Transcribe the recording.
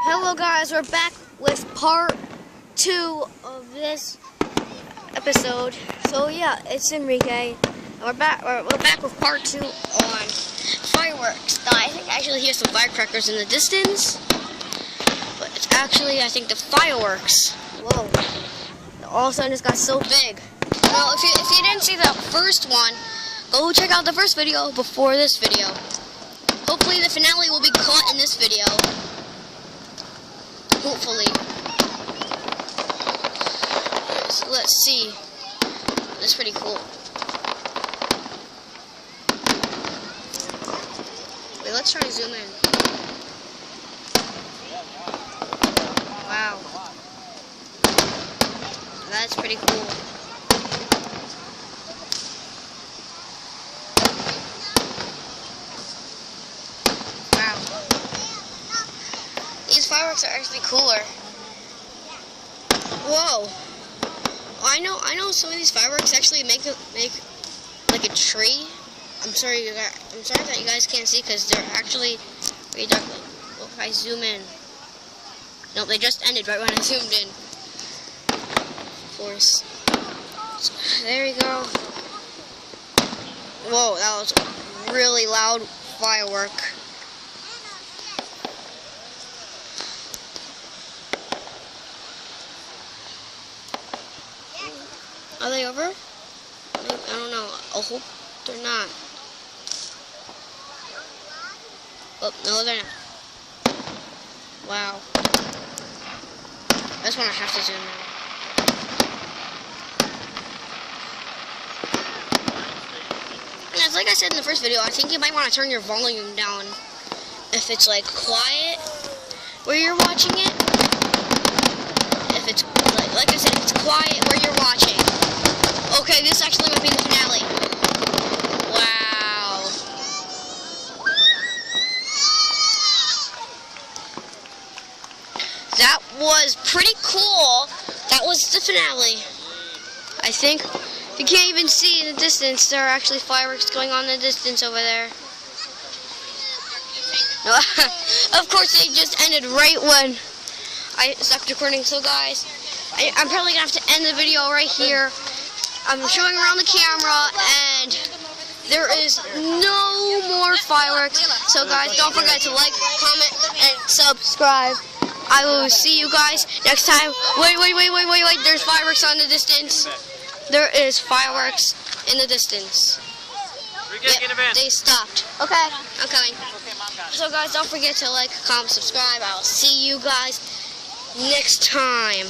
Hello guys, we're back with part 2 of this episode. So yeah, it's Enrique. And we're back with part 2 on fireworks. Now I think I actually hear some firecrackers in the distance. But it's actually, I think, the fireworks. Whoa. All of a sudden it's got so big. Well, if you didn't see the first one, go check out the first video before this video. Hopefully the finale will be caught in this video. Hopefully. So let's see. That's pretty cool. Wait, let's try and zoom in. Wow. That's pretty cool. Wow. These fireworks are actually cooler. Whoa. I know some of these fireworks actually make like a tree. I'm sorry that you guys can't see because they're actually very dark. Well, if I zoom in. Nope, they just ended right when I zoomed in. Of course. So, there you go. Whoa, that was a really loud firework. Are they over? I don't know. I hope they're not. Oh, no, they're not. Wow. That's when I have to zoom in. And it's like I said in the first video, I think you might want to turn your volume down if it's like quiet where you're watching it. If it's like I said, if it's quiet where you're watching. Okay, this actually might be the finale. Wow. That was pretty cool. That was the finale. I think you can't even see in the distance. There are actually fireworks going on in the distance over there. No, of course, they just ended right when I stopped recording. So guys, I'm probably gonna have to end the video right here. I'm showing around the camera, and there is no more fireworks. So guys, don't forget to like, comment, and subscribe. I will see you guys next time. Wait. There's fireworks on the distance. There is fireworks in the distance. Yep, they stopped. Okay, I'm coming. So guys, don't forget to like, comment, subscribe. I'll see you guys next time.